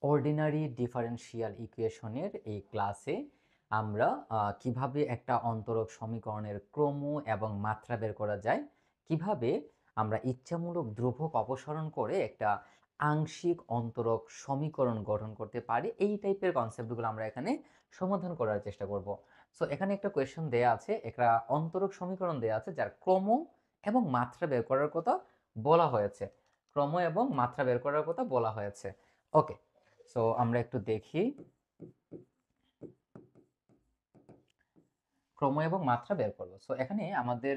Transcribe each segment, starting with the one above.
Ordinary differential ইকুয়েশনের এই ক্লাসে আমরা কিভাবে একটা অন্তরক সমীকরণের ক্রম এবং মাত্রা বের করা যায়, কিভাবে আমরা ইচ্ছামূলক ধ্রুবক অপসারণ করে একটা আংশিক অন্তরক সমীকরণ গঠন করতে পারি, এই টাইপের কনসেপ্টগুলো আমরা এখানে সমাধান করার চেষ্টা করব। সো এখানে একটা কোয়েশ্চন দেয়া আছে, একটা অন্তরক সমীকরণ দেয়া আছে যার ক্রম এবং মাত্রা বের করার কথা বলা হয়েছে। ক্রম এবং মাত্রা বের করার কথা বলা হয়েছে। ওকে, সো আমরা একটু দেখি ক্রম এবং মাত্রা বের করব। সো এখানে আমাদের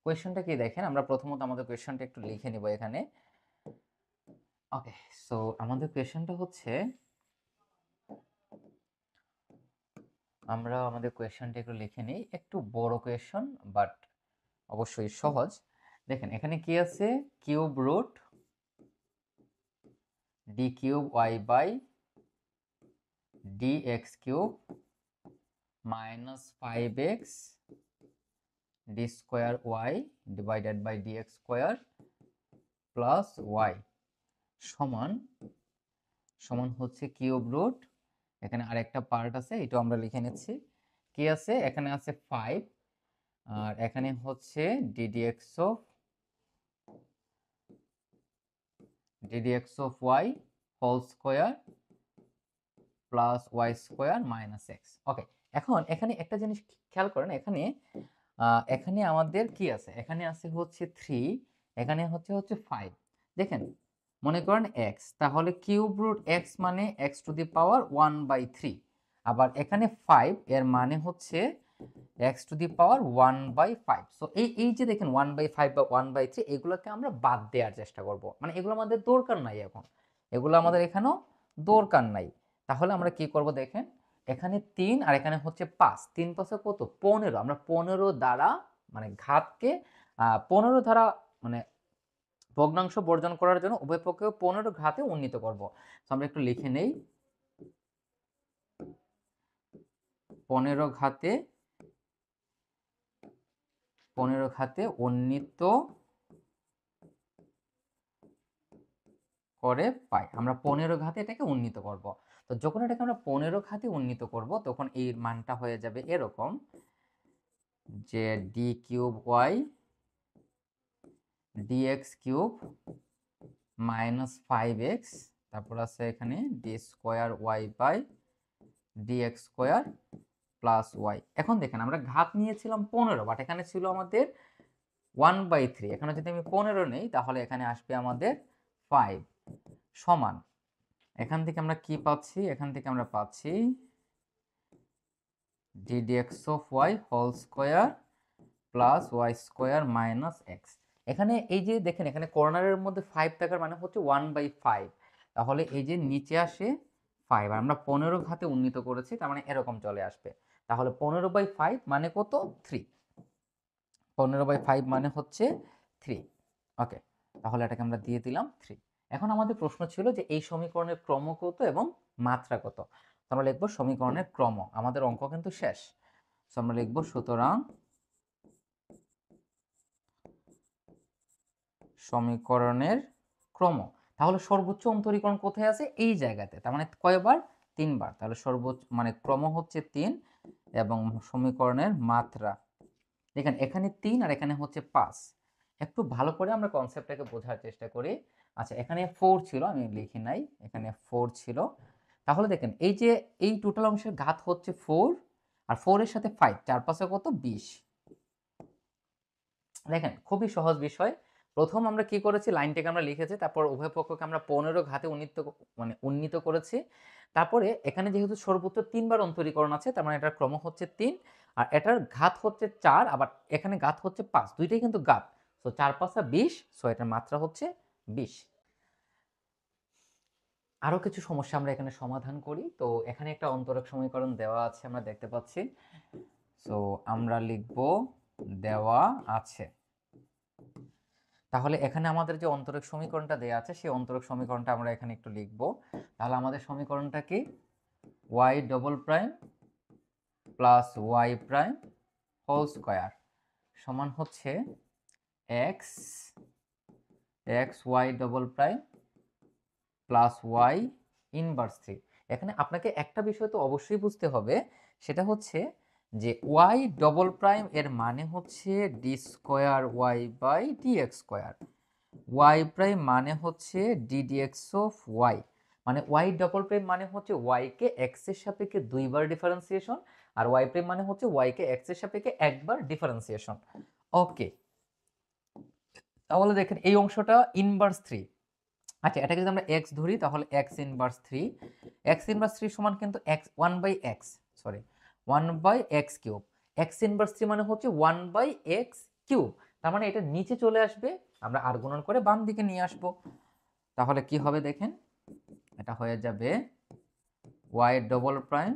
কোয়েশ্চনটা কি দেখেন, আমরা প্রথমত আমাদের কোয়েশ্চনটা একটু লিখে নিব এখানে। ওকে, সো আমাদের কোয়েশ্চনটা হচ্ছে, আমরা আমাদের কোয়েশ্চনটা একটু লিখে নিই। একটু বড় কোয়েশ্চন বাট অবশ্যই সহজ। দেখেন এখানে কি আছে, cube root D cube Y by D X cube minus 5x D square Y divided by D X square plus Y সমান সমান হচ্ছে কিউব রুট, এখানে আরেকটা পার্ট আছে এটা আমরা লিখে নিচ্ছি। কি আছে, এখানে আছে 5 আর এখানে হচ্ছে ddx of y whole square plus y square minus x। Okay, এখন এখানে একটা জিনিস খেয়াল করেন, এখানে আমাদের কি আছে, এখানে আছে হচ্ছে 3, এখানে হচ্ছে 5। দেখেন মনে করেন x, তাহলে কিউব রুট x মানে x টু দি পাওয়ার 1/3। আবার এখানে 5 এর মানে হচ্ছে x two the power 1/5। So এই যে দেখেন 1/5 বা 1/3, এগুলোকে আমরা বাদ দেওয়ার চেষ্টা করব, মানে এগুলো আমাদের দরকার নাই, এখন এগুলো আমাদের এখানেও দরকার নাই। তাহলে আমরা কি করব দেখেন, এখানে 3 আর এখানে হচ্ছে 5, 3 পাশে কত 15, আমরা 15 দ্বারা মানে ঘাতকে 15 দ্বারা মানে ভগ্নাংশ বর্জন করার জন্য উভয় পক্ষকে 15 ঘাতে উন্নীত করব। তো আমরা একটু লিখে নেই, 15 ঘাতে উন্নীত করে পাই, আমরা 15 ঘাতে এটাকে উন্নীত করব। তো যখন এটাকে আমরা 15 ঘাতে উন্নীত করব তখন এর মানটা হয়ে যাবে এরকম, যে D cube Y DX cube minus 5x, তারপর আছে এখানে D square Y by DX square plus Y. এখন দেখেন আমরা ঘাত নিয়েছিলাম 15, বাট এখানে ছিল আমাদের 1/3। এখানে যদি আমি 15 নেই তাহলে এখানে আসবে আমাদের 5 সমান, এখান থেকে আমরা কি পাচ্ছি, এখান থেকে আমরা পাচ্ছি ddx of y whole square plus y square minus x। এখানে এই যে দেখেন এখানে কর্নারের মধ্যে 5 থাকার মানে হচ্ছে 1/5, তাহলে এই যে নিচে আসে 5 আর আমরা 15 ঘাতে উন্নীত করেছি, তার মানে এরকম চলে আসবে। তাহলে 15/5 মানে কত 3, 15/5 মানে হচ্ছে 3। ওকে, তাহলে এটাকে আমরা দিয়ে দিলাম 3। এখন আমাদের প্রশ্ন ছিল যে এই সমীকরণের ক্রম কত এবং মাত্রা কত। তো আমরা লিখবো সমীকরণের ক্রম, আমাদের অঙ্ক কিন্তু শেষ। তো আমরা লিখবো সুতরাং সমীকরণের ক্রম। তাহলে সর্বোচ্চ অন্তরীকরণ কোথায় আছে, এই জায়গাতে, তার মানে কয়বার, 3 বার। তাহলে সর্বোচ্চ মানে ক্রম হচ্ছে 3 এবং সমীকরণের মাত্রা দেখেন এখানে 3 আর এখানে হচ্ছে 5। একটু ভালো করে আমরা কনসেপ্টটাকে বোঝার চেষ্টা করি। আচ্ছা, এখানে 4 ছিল, আমি লিখি নাই, এখানে 4 ছিল। তাহলে দেখেন এই যে এই টোটাল অংশের ঘাত হচ্ছে 4 আর 4 এর সাথে 5, 4 5 কত 20। দেখেন খুবই সহজ বিষয়। প্রথম আমরা কি করেছি, লাইনটাকে আমরা লিখেছি, তারপর উভয় পক্ষকে আমরা 15 ঘাতে উন্নীত করেছি। তারপরে এখানে যেহেতু সর্বোচ্চ 3 বার অন্তরীকরণ আছে, তার মানে এটার ক্রম হচ্ছে 3 আর এটার ঘাত হচ্ছে 4, আবার এখানে ঘাত হচ্ছে 5, দুইটাই কিন্তু ঘাত। সো 4 5 20, সো এটার মাত্রা হচ্ছে 20। আরো কিছু সমস্যা আমরা এখানে সমাধান করি। তো এখানে একটা অন্তরক সমীকরণ দেওয়া আছে, আমরা দেখতে পাচ্ছি। সো আমরা লিখব দেওয়া আছে। তাহলে এখানে আমাদের যে অন্তরক সমীকরণটা দেওয়া আছে সেই অন্তরক সমীকরণটা আমরা এখানে একটু লিখব। তাহলে আমাদের সমীকরণটা কি, y double prime plus y prime whole square সমান হচ্ছে x y double prime plus y inverse 3। এখানে আপনাকে একটা বিষয় তো অবশ্যই বুঝতে হবে, সেটা হচ্ছে যে ওয়াই ডবল প্রাইম এর মানে হচ্ছে D square Y by D X square, Y prime মানে হচ্ছে D D X of Y, মানে ওয়াই ডবল প্রাইম মানে হচ্ছে ওয়াই কে এক্স এর সাপেক্ষে দুইবার ডিফারেন্সিয়েশন, আর ওয়াই প্রাইম মানে হচ্ছে ওয়াই কে এক্স এর সাপেক্ষে একবার ডিফারেন্সিয়েশন। ওকে, তাহলে দেখেন এই অংশটা ইনভার্স 3। আচ্ছা, এটাকে যদি আমরা এক্স ধরি তাহলে এক্স ইনভার্স 3, এক্স ইনভার্স 3 সমান কিন্তু X 1 by X, sorry 1 by X cube. X inverse 3 মানে হচ্ছে 1 বাই এক্স কিউব, তার মানে এটা নিচে চলে আসবে, আমরা আর গুণন করে বাম দিকে নিয়ে আসব। তাহলে কি হবে দেখেন, এটা হয়ে যাবে Y double prime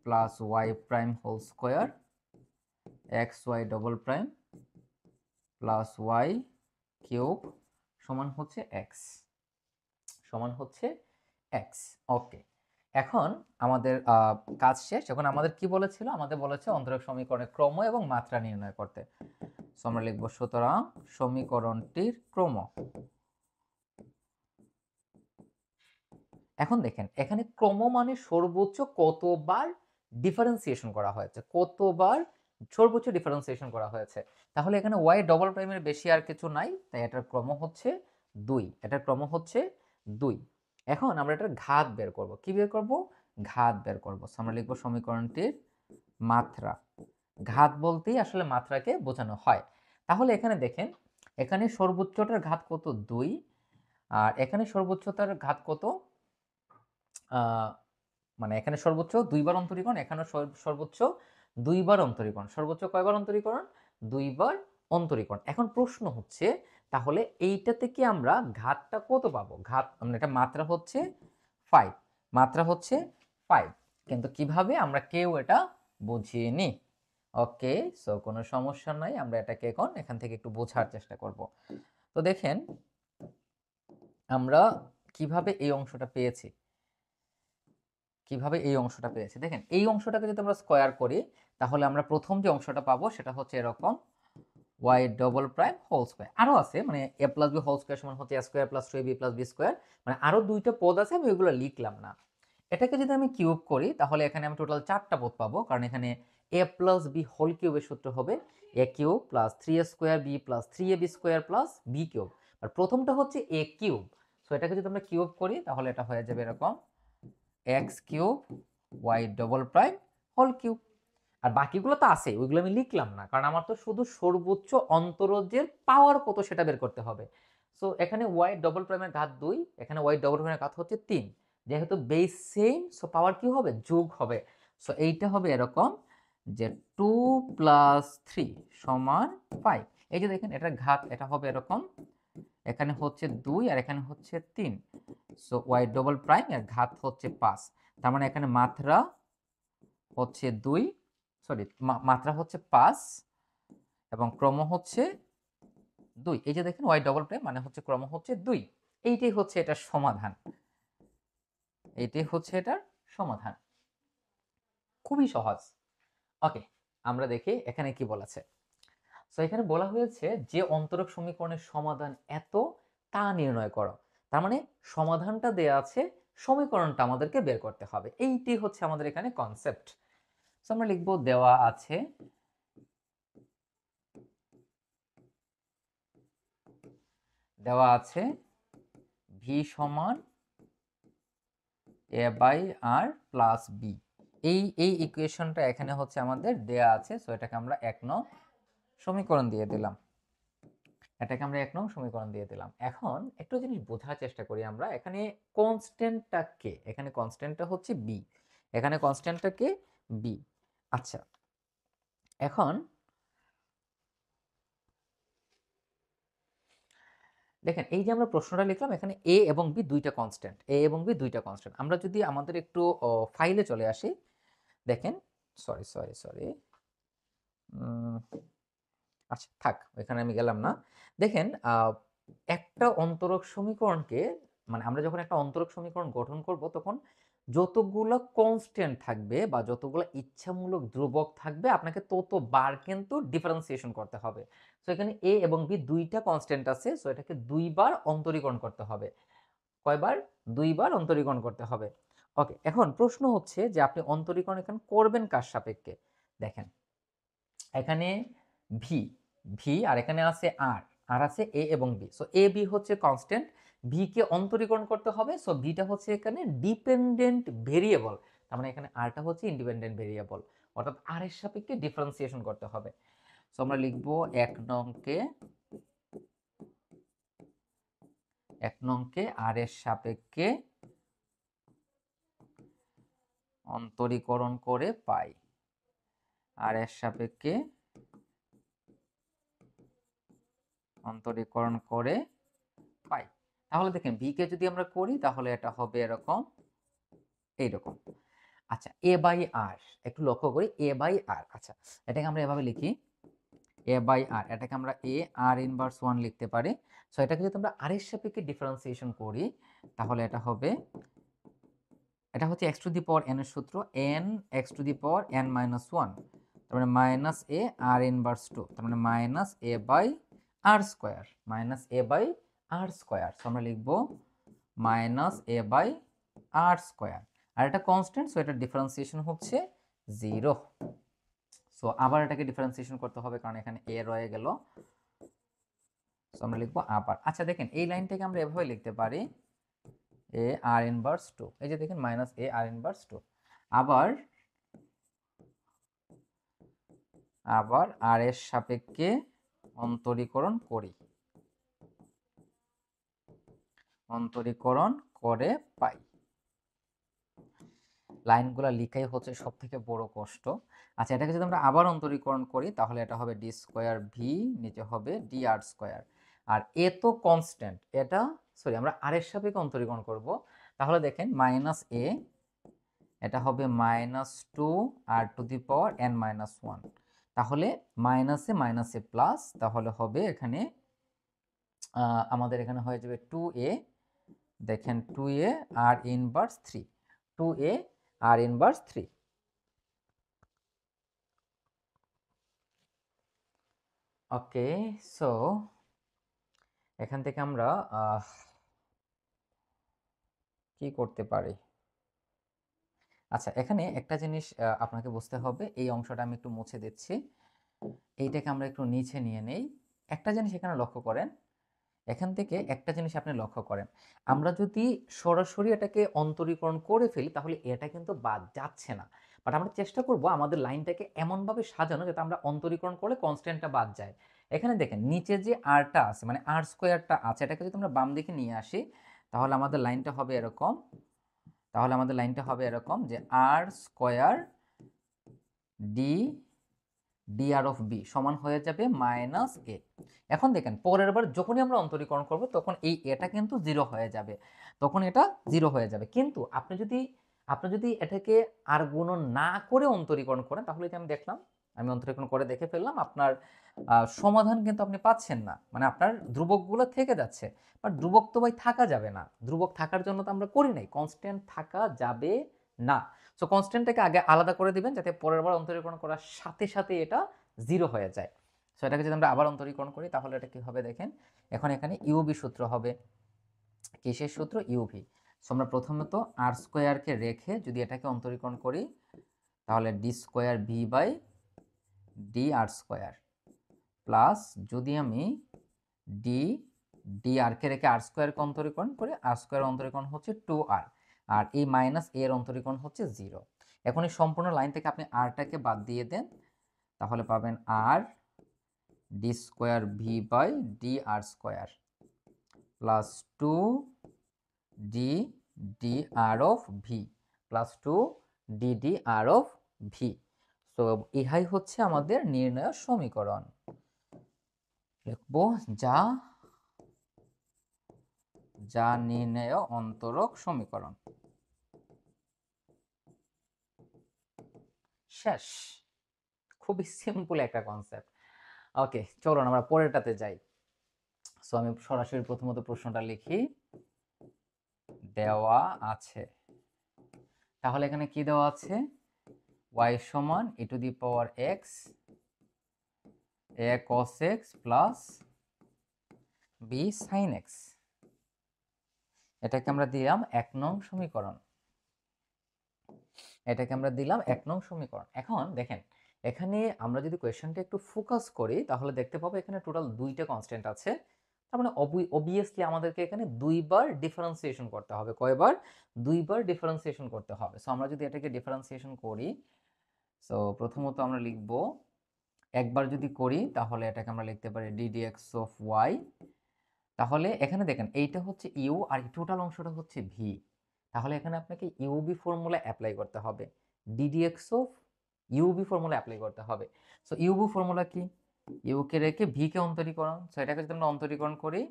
plus Y prime whole square X Y double prime plus Y cube সমান হচ্ছে এক্স, সমান হচ্ছে এক্স। ওকে, এখন আমাদের কাজ শেষ। এখন আমাদের কি বলেছিল, আমাদের বলেছে অন্তরক সমীকরণের ক্রম এবং মাত্রা নির্ণয় করতে। সো আমরা লিখব সুতরাং সমীকরণটির ক্রম। এখন দেখেন এখানে ক্রম মানে সর্বোচ্চ কতবার ডিফারেন্সিয়েশন করা হয়েছে, কতবার সর্বোচ্চ ডিফারেন্সিয়েশন করা হয়েছে। তাহলে এখানে ওয়াই ডবল প্রাইমের বেশি আর কিছু নাই, তাই এটার ক্রম হচ্ছে 2, এটার ক্রম হচ্ছে 2। এখন আমরা এটার ঘাত বের করব। কি বের করব? ঘাত বের করব। আমরা লিখব সমীকরণটির মাত্রা। ঘাত বলতেই আসলে মাত্রাকে বোঝানো হয়। তাহলে এখানে দেখেন, এখানে সর্বোচ্চটার ঘাত কত? 2, আর এখানে সর্বোচ্চতার ঘাত কত? মানে এখানে সর্বোচ্চ 2 বার অন্তরীকরণ, এখানে সর্বোচ্চ 2 বার অন্তরীকরণ। সর্বোচ্চ কয়বার অন্তরীকরণ? 2 বার অন্তরীকরণ। এখন প্রশ্ন হচ্ছে তাহলে এইটা থেকে আমরা ঘাতটা কত পাবো? ঘাত মানে এটা মাত্রা হচ্ছে 5, মাত্রা হচ্ছে 5, কিন্তু কিভাবে আমরা কেউ এটা বুঝিনি। ওকে, সো কোনো সমস্যা নাই, আমরা এটাকে এখন এখান থেকে একটু বোঝার চেষ্টা করব। তো দেখেন আমরা কিভাবে এই অংশটা পেয়েছি, কিভাবে এই অংশটা পেয়েছি। দেখেন এই অংশটাকে যদি আমরা স্কোয়ার করি তাহলে আমরা প্রথম যে অংশটা পাবো সেটা হচ্ছে এরকম Y double prime whole square. আরও আছে, মানে A plus B whole square সমান হচ্ছে এ স্কোয়ার প্লাস 2ab প্লাস বি স্কোয়ার, মানে আরও দুইটা পদ আছে, আমি ওইগুলো লিখলাম না। এটাকে যদি আমি কিউব করি তাহলে এখানে আমি টোটাল 4টা পদ পাবো, কারণ এখানে এ প্লাস বি হোল কিউবের সূত্র হবে A cube plus 3a square B plus 3ab square plus B cube, আর প্রথমটা হচ্ছে এ কিউব। সো এটাকে যদি আমরা কিউব করি তাহলে এটা হয়ে যাবে এরকম X cube Y double prime whole cube. আর বাকিগুলো তো আছে, ওইগুলো আমি লিখলাম না, কারণ আমার তো শুধু সর্বোচ্চ অন্তরজের পাওয়ার কত সেটা বের করতে হবে। সো এখানে ওয়াই ডবল প্রাইমের ঘাত 2, এখানে ওয়াই ডবল প্রাইমের ঘাত হচ্ছে 3, যেহেতু বেস সেম সো পাওয়ার কি হবে? যোগ হবে। সো এইটা হবে এরকম যে 2 প্লাস 3 সমান 5। এই যে দেখেন এটার ঘাত এটা হবে এরকম, এখানে হচ্ছে 2 আর এখানে হচ্ছে 3, সো ওয়াই ডবল প্রাইম এর ঘাত হচ্ছে 5। তার মানে এখানে মাত্রা হচ্ছে 2, সরি মাত্রা হচ্ছে 5 এবং ক্রম হচ্ছে 2। এই যে দেখেন ওয়াই ডবল প্রাইম মানে হচ্ছে ক্রম হচ্ছে 2। এইটাই হচ্ছে এটার সমাধান, এইটাই হচ্ছে এটার সমাধান। খুবই সহজ। ওকে, আমরা দেখি এখানে কি বলেছে। সো এখানে বলা হয়েছে যে অন্তরক সমীকরণের সমাধান এত তা নির্ণয় করো। তার মানে সমাধানটা দেয়া আছে, সমীকরণটা আমাদেরকে বের করতে হবে, এইটি হচ্ছে আমাদের এখানে কনসেপ্ট। সো আমরা লিখবো দেওয়া আছে ভি সমান এ বাই আর প্লাস বি। এই ইকুয়েশনটা এখানে হচ্ছে আমাদের দেয়া আছে। সো এটাকে আমরা 1 নং সমীকরণ দিয়ে দিলাম, এটাকে আমরা 1 নং সমীকরণ দিয়ে দিলাম। এখন একটু জিনিস বোঝার চেষ্টা করি আমরা, এখানে কনস্ট্যান্টটা কে? এখানে কনস্ট্যান্টটা হচ্ছে বি, এখানে কনস্ট্যান্টটা কে? বি। আচ্ছা, এখন দেখেন এই যে আমরা প্রশ্নটা লিখলাম, এখানে এ এবং বি দুইটা কনস্ট্যান্ট, এ এবং বি দুইটা কনস্ট্যান্ট। আমরা যদি আমাদের একটু ফাইলে চলে আসি, দেখেন সরি সরি সরি আচ্ছা থাক, ওইখানে আমি গেলাম না। দেখেন একটা অন্তরক সমীকরণকে, মানে আমরা যখন একটা অন্তরক সমীকরণ গঠন করব তখন যতগুলো কনস্ট্যান্ট থাকবে বা যতগুলো ইচ্ছামূলক ধ্রুবক থাকবে আপনাকে ততবার কিন্তু ডিফারেন্সিয়েশন করতে হবে। সো এখানে এ এবং বি দুইটা কনস্ট্যান্ট আছে, সো এটাকে 2 বার অন্তরীকরণ করতে হবে। কয়বার? 2বার অন্তরীকরণ করতে হবে। ওকে, এখন প্রশ্ন হচ্ছে যে আপনি অন্তরীকরণ এখানে করবেন কার সাপেক্ষে? দেখেন এখানে ভি ভি আর এখানে আছে আর আছে এ এবং বি। সো এ বি হচ্ছে কনস্ট্যান্ট, ভি কে অন্তরীকরণ করতে হবে। সো ভিটা হচ্ছে এখানে ডিপেন্ডেন্ট ভেরিয়েবল, তার মানে এখানে আরটা হচ্ছে ইন্ডিপেন্ডেন্ট ভেরিয়েবল, অর্থাৎ আর এর সাপেক্ষে ডিফারেন্সিয়েশন করতে হবে। সো আমরা লিখবো 1 নংকে আর এর সাপেক্ষে অন্তরীকরণ করে পাই, আর এর সাপেক্ষে অন্তরীকরণ করে পাই। তাহলে দেখেন ভি কে যদি আমরা করি তাহলে এটা হবে এরকম, এইরকম। আচ্ছা, এ বাই আর একটু লক্ষ্য করি, এ বাই আর। আচ্ছা, এটাকে আমরা এভাবে লিখি, এ বাই আর, এটাকে আমরা এ আর ইনভার্স 1 লিখতে পারি। সো এটাকে যদি আমরা আর এর সাপেক্ষে ডিফারেন্সিয়েশন করি তাহলে এটা হবে, এটা হচ্ছে x two the power N এর সূত্র, N x two the power N minus 1, তার মানে মাইনাস এ আর ইনভার্স 2, তার মানে minus A by R square, minus A by R square. So আমরা লিখবো minus A by R square, আর এটা কনস্ট্যান্ট, সো এটা ডিফারেন্সিয়েশন হচ্ছে 0। সো আবার এটাকে ডিফারেন্সিয়েশন করতে হবে কারণ এখানে এ রয়ে গেল। সো আমরা লিখবো আবার। আচ্ছা দেখেন এই লাইনটাকে আমরা এভাবে লিখতে পারি, এ আর ইনভার্স 2, এই যে দেখেন মাইনাস এ আর ইনভার্স 2। আবার আবার আর এর সাপেক্ষে অন্তরীকরণ করি, অন্তরীকরণ করে পাই। লাইনগুলো লিখাই হচ্ছে সব থেকে বড় কষ্ট। আচ্ছা, এটাকে যদি আমরা আবার অন্তরীকরণ করি তাহলে এটা হবে ডি স্কোয়ার ভি, নিচে হবে ডি আর স্কোয়ার। আর এ তো কনস্ট্যান্ট, এটা সরি আমরা আর এর সাপেক্ষে অন্তরীকরণ করব, তাহলে দেখেন মাইনাস এ, এটা হবে মাইনাস 2 আর to the power N minus 1, তাহলে মাইনাসে মাইনাসে প্লাস, তাহলে হবে এখানে আমাদের এখানে হয়ে যাবে 2a, দেখেন 2a আর ইনভার্স 3, 2a আর ইনভার্স 3। ওকে, সো এখান থেকে আমরা কি করতে পারি? আচ্ছা, এখানে একটা জিনিস আপনাকে বুঝতে হবে, এই অংশটা আমি একটু মুছে দিচ্ছি, এইটাকে আমরা একটু নিচে নিয়ে নেই। একটা জিনিস এখানে লক্ষ্য করেন, এখান থেকে একটা জিনিস আপনি লক্ষ্য করেন, আমরা যদি সরাসরি এটাকে অন্তরীকরণ করে ফেলি তাহলে এটা কিন্তু বাদ যাচ্ছে না, বাট আমরা চেষ্টা করব আমাদের লাইনটাকে এমনভাবে সাজানো যাতে আমরা অন্তরীকরণ করলে কনস্ট্যান্টটা বাদ যায়। এখানে দেখেন নিচে যে আরটা আছে মানে আর স্কোয়ারটা আছে, এটাকে যদি আমরা বাম দিকে নিয়ে আসি তাহলে আমাদের লাইনটা হবে এরকম, তাহলে আমাদের লাইনটা হবে এরকম যে R square D D R of B সমান হয়ে যাবে মাইনাস এ। এখন দেখেন পরের বার যখনই আমরা অন্তরীকরণ করব তখন এই এটা কিন্তু 0 হয়ে যাবে, তখন এটা 0 হয়ে যাবে। কিন্তু আপনি যদি এটাকে আর গুণন না করে অন্তরীকরণ করেন তাহলে যে আমি দেখলাম, আমি অন্তরীকরণ করে দেখে ফেললাম আপনার সমাধান কিন্তু আপনি পাচ্ছেন না, মানে আপনার ধ্রুবকগুলো থেকে যাচ্ছে। বাট ধ্রুবক তো ভাই থাকা যাবে না, ধ্রুবক থাকার জন্য তো আমরা করি নাই, কনস্ট্যান্ট থাকা যাবে না। সো কনস্ট্যান্টটাকে আগে আলাদা করে দিবেন যাতে পরের বার অন্তরীকরণ করার সাথে সাথে এটা 0 হয়ে যায়। সো এটাকে যদি আমরা আবার অন্তরীকরণ করি তাহলে এটা কি হবে দেখেন, এখন এখানে ইউবি সূত্র হবে, কিসের সূত্র? ইউভি। সো আমরা প্রথমত আর স্কোয়ারকে রেখে যদি এটাকে অন্তরীকরণ করি তাহলে D square V by D R square, plus যদি আমি ডি ডি আরকে রেখে আর স্কোয়ারকে অন্তরীকরণ করি, আর স্কোয়ার অন্তরীকরণ হচ্ছে 2r, আর এই মাইনাস এর অন্তরীকরণ হচ্ছে 0। এখন এই সম্পূর্ণ লাইন থেকে আপনি আরটাকে বাদ দিয়ে দেন তাহলে পাবেন আর D square V by D R square plus 2 D D R of V plus 2 D D R of V. তো ইহাই হচ্ছে আমাদের নির্ণয় সমীকরণ। লিখবো যা নির্ণয় অন্তরক সমীকরণ। শেষ, খুবই সিম্পল একটা কনসেপ্ট। ওকে, চলুন আমরা পরেরটাতে যাই। সো আমি সরাসরি প্রথমত প্রশ্নটা লিখি, দেওয়া আছে, তাহলে এখানে কি দেওয়া আছে? y সমান e to the power x a cos x plus b sin x। এটাকে আমরা দিলাম 1 নং সমীকরণ। এটাকে আমরা দিলাম 1 নং সমীকরণ। এখন দেখেন, এখানে আমরা যদি কোয়েশ্চেনটা একটু ফোকাস করি তাহলে দেখতে পাবো এখানে টোটাল 2টা কনস্ট্যান্ট আছে। তার মানে অবভিয়াসলি আমাদেরকে এখানে 2বার ডিফারেন্সিয়েশন করতে হবে। কয়বার? 2বার ডিফারেন্সিয়েশন করতে হবে। সো আমরা যদি এটাকে ডিফারেন্সিয়েশন করি, সো প্রথমত আমরা লিখব, একবার যদি করি তাহলে এটাকে আমরা লিখতে পারি ddx অফ y। তাহলে এখানে দেখেন এইটা হচ্ছে ইউ আর টোটাল অংশটা হচ্ছে ভি। তাহলে এখানে আপনাকে ইউবি ফর্মুলা অ্যাপ্লাই করতে হবে, DDX of UV formula apply করতে হবে। সো ইউবি ফর্মুলা কি? ইউকে রেখে ভিকে অন্তরীকরণ। সো এটাকে যদি আমরা অন্তরীকরণ করি,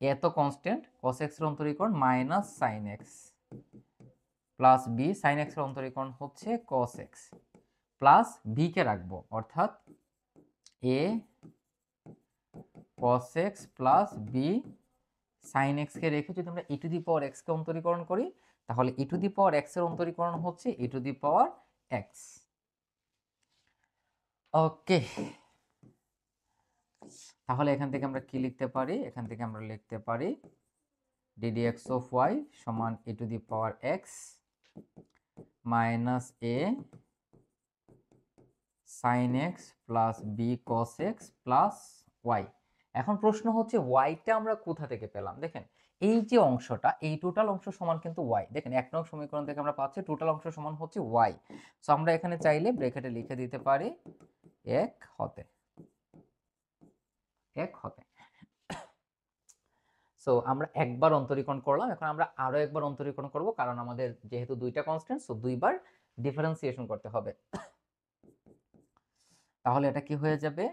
এত কনস্ট্যান্ট cos x এর অন্তরীকরণ minus sine X plus B, sine X এর অন্তরীকরণ হচ্ছে cos x প্লাস ভিকে রাখবো, অর্থাৎ A cos x plus B sine X কে রেখে যদি আমরা e to the power x কে অন্তরীকরণ করি তাহলে e to the power x এর অন্তরীকরণ হচ্ছে e to the power x। Okay, তাহলে এখান থেকে আমরা কি লিখতে পারি? এখান থেকে আমরা লিখতে পারি ddx অফ y সমান e to the power x minus a sine X plus B cos x plus y। এখন প্রশ্ন হচ্ছে ওয়াইটা আমরা কোথা থেকে পেলাম? দেখেন এই যে অংশটা, এই টোটাল অংশ সমান কিন্তু ওয়াই। দেখেন 1 নং সমীকরণ থেকে আমরা পাচ্ছি টোটাল অংশ সমান হচ্ছে ওয়াই। সো আমরা এখানে চাইলে ব্র্যাকেটে লিখে দিতে পারি 1 হতে। সো আমরা একবার অন্তরীকরণ করলাম, এখন আমরা আরো একবার অন্তরীকরণ করব, কারণ আমাদের যেহেতু 2টা কনস্ট্যান্ট, সো 2বার ডিফারেন্সিয়েশন করতে হবে। তাহলে এটা কি হয়ে যাবে?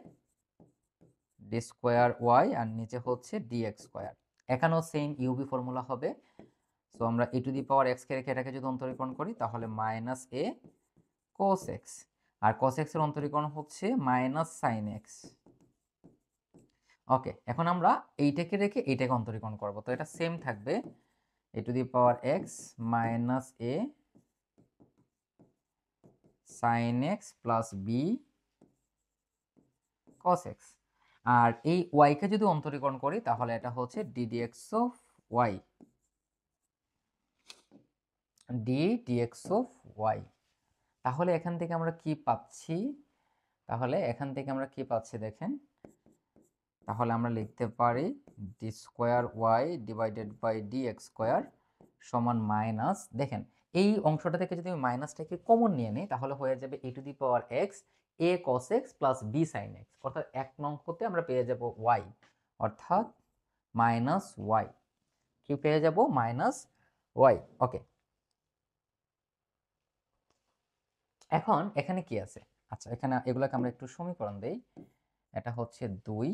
ডি স্কোয়ার ওয়াই আর নিচে হচ্ছে ডিএক্স স্কোয়ার। এখানেও সেম ইউবি ফর্মুলা হবে। সো আমরা e to the power x কে রেখে এটাকে যদি অন্তরীকরণ করি তাহলে মাইনাস এ cos x, আর cos x এর অন্তরীকরণ হচ্ছে মাইনাস সাইন এক্স। ওকে, এখন আমরা এইটাকে রেখে এইটাকে অন্তরীকরণ করব, তো এটা সেম থাকবে e to the power x minus A sine X plus B cos x। আর এই y কে যদি অন্তরীকরণ করি তাহলে এটা হচ্ছে ddx of y, ddx of y। তাহলে এখান থেকে আমরা কি পাচ্ছি? দেখেন, তাহলে আমরা লিখতে পারি D square Y divided by D X square সমান মাইনাস, দেখেন এই অংশটা থেকে যদি আমি মাইনাসটাকে কমন নিয়ে নিই তাহলে হয়ে যাবে e to the power X A cos x plus B sine X, অর্থাৎ 1 নং হতে আমরা পেয়ে যাব ওয়াই, অর্থাৎ মাইনাস ওয়াই। কি পেয়ে যাব? Minus Y. ওকে, এখন এখানে কি আছে? আচ্ছা, এখানে এগুলোকে আমরা একটু সমীকরণ দেই। এটা হচ্ছে 2,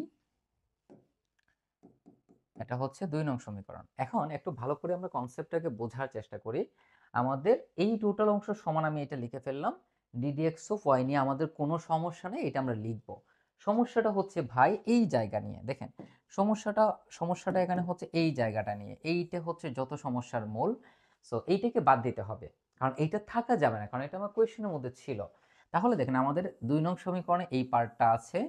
এটা হচ্ছে 2 নং সমীকরণ। এখন একটু ভালো করে আমরা কনসেপ্টটাকে বোঝার চেষ্টা করি। আমাদের এই টোটাল অংশ সমান, আমি এটা লিখে ফেললাম ddx অফ y নিয়ে আমাদের কোনো সমস্যা নেই, এটা আমরা লিখব। সমস্যাটা হচ্ছে ভাই এই জায়গা নিয়ে। দেখেন সমস্যাটা এখানে হচ্ছে এই জায়গাটা নিয়ে, এইটা হচ্ছে যত সমস্যার মূল। সো এইটাকে বাদ দিতে হবে, কারণ এইটা থাকা যাবে না, কারণ এটা আমার কোয়েশ্চেনের মধ্যে ছিল। তাহলে দেখেন আমাদের 2 নং সমীকরণে এই পার্টটা আছে,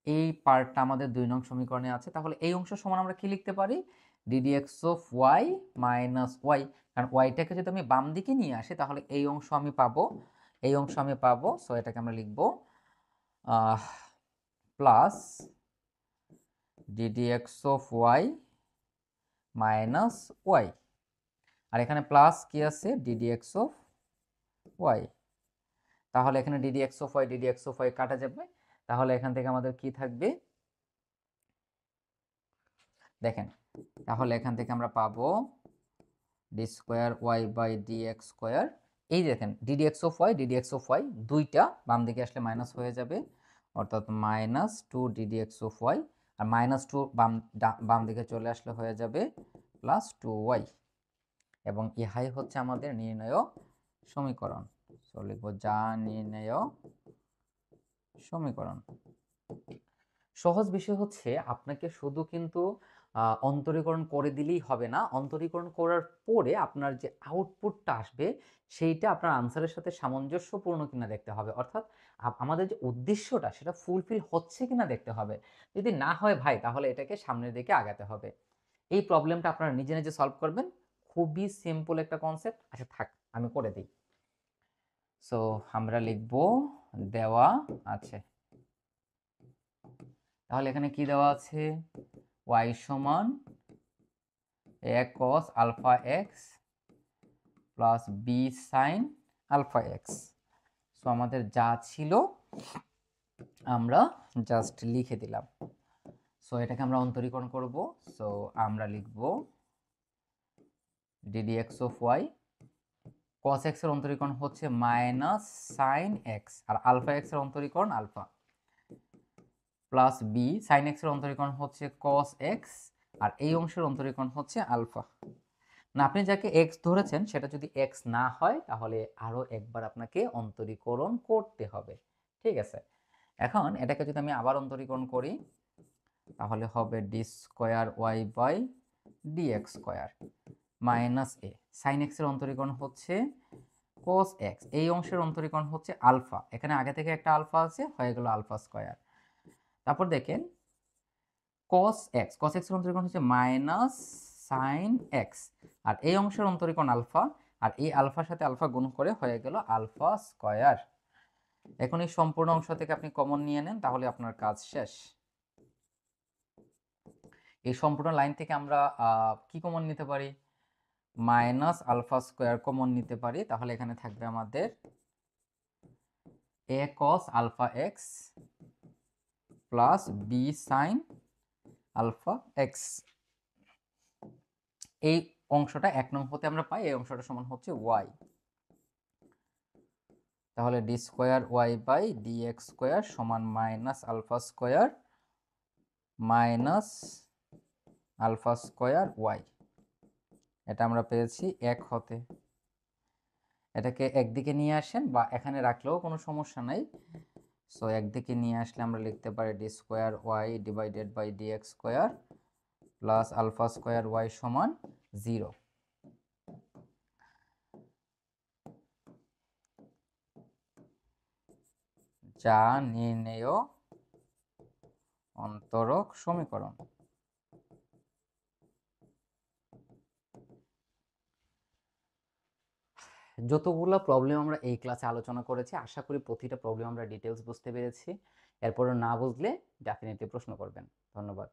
এই পার্টটা আমাদের 2 নং সমীকরণে আছে। তাহলে এই অংশ সমান আমরা কি লিখতে পারি? ddx of y minus Y, কারণ ওয়াইটাকে যদি আমি বাম দিকে নিয়ে আসি তাহলে এই অংশ আমি পাবো। সো এটাকে আমরা লিখব plus ddx of y minus Y, আর এখানে প্লাস কি আছে? ddx of y। তাহলে এখানে ddx অফ y কাটা যাবে, তাহলে এখান থেকে আমাদের কি থাকবে? দেখেন, তাহলে এখান থেকে আমরা পাবো D square Y by D X square. এই দেখেন ddx অফ ওয়াই দুইটা বাম দিকে আসলে মাইনাস হয়ে যাবে, অর্থাৎ মাইনাস 2 ddx অফ ওয়াই, আর মাইনাস 2 বাম দিকে চলে আসলে হয়ে যাবে প্লাস 2y, এবং ইহাই হচ্ছে আমাদের নির্ণয় সমীকরণ। সো লিখব যা নির্ণয় সমীকরণ। সহজ বিষয় হচ্ছে আপনাকে শুধু কিন্তু অন্তরীকরণ করে দিলেই হবে না, অন্তরীকরণ করার পরে আপনার যে আউটপুটটা আসবে সেইটা আপনার আনসারের সাথে সামঞ্জস্যপূর্ণ কিনা দেখতে হবে, অর্থাৎ আমাদের যে উদ্দেশ্যটা সেটা ফুলফিল হচ্ছে কিনা দেখতে হবে। যদি না হয় ভাই তাহলে এটাকে সামনের দিকে আগাতে হবে। এই প্রবলেমটা আপনারা নিজে নিজে সলভ করবেন, খুবই সিম্পল একটা কনসেপ্ট। আচ্ছা থাক, আমি করে দিই। সো আমরা লিখব দেওয়া আছে, তাহলে এখানে কি দেওয়া আছে, y সমান a cos alpha X plus B sine alpha X. So আমাদের যা ছিল আমরা জাস্ট লিখে দিলাম। সো এটাকে আমরা অন্তরীকরণ করব। সো আমরা লিখব ddx of y, cos x এর অন্তরীকরণ হচ্ছে মাইনাস সাইন এক্স, আর আলফা এক্স এর অন্তরীকরণ alpha, plus B sine X এর অন্তরীকরণ হচ্ছে cos x, আর এই অংশের অন্তরীকরণ হচ্ছে আলফা। না, আপনি যাকে x ধরেছেন সেটা যদি x না হয় তাহলে আরো একবার আপনাকে অন্তরীকরণ করতে হবে, ঠিক আছে। এখন এটাকে যদি আমি আবার অন্তরীকরণ করি তাহলে হবে D square Y by DX square minus A, sine X এর অন্তরীকরণ হচ্ছে cos x, এই অংশের অন্তরীকরণ হচ্ছে আলফা, এখানে আগে থেকে একটা আলফা আছে, হয়ে গেল আলফা স্কোয়ার। তারপর দেখেন cos x, cos x এর অন্তরীকরণ হচ্ছে মাইনাস সাইন এক্স, আর এই অংশের অন্তরীকরণ আলফা, আর এই আলফার সাথে আলফা গুণ করে হয়ে গেল আলফা স্কোয়ার। এখন এই সম্পূর্ণ অংশ থেকে আপনি কমন নিয়ে নেন, তাহলে আপনার কাজ শেষ। এই সম্পূর্ণ লাইন থেকে আমরা কি কমন নিতে পারি, মাইনাস আলফা স্কোয়ার কমন নিতে পারি, তাহলে এখানে থাকবে আমাদের a cos alpha X plus B sine alpha X. এই অংশটা 1 নং হতে আমরা পাই, এই অংশটা সমান হচ্ছে y, তাহলে D square Y by D X square সমান minus alpha square minus alpha square Y. এটা আমরা পেয়েছি 1 হতে। এটাকে একদিকে নিয়ে আসেন বা এখানে রাখলেও কোনো সমস্যা নাই। সো একদিকে নিয়ে আসলে আমরা লিখতে পারি D square Y divided by D X square plus alpha square Y সমান 0। যা নির্ণেয় অন্তরক সমীকরণ। যতগুলো প্রবলেম আমরা এই ক্লাসে আলোচনা করেছি, আশা করি প্রতিটা প্রবলেম আমরা ডিটেলস বুঝতে পেরেছি। এরপরে না বুঝলে ডেফিনেটলি প্রশ্ন করবেন। ধন্যবাদ।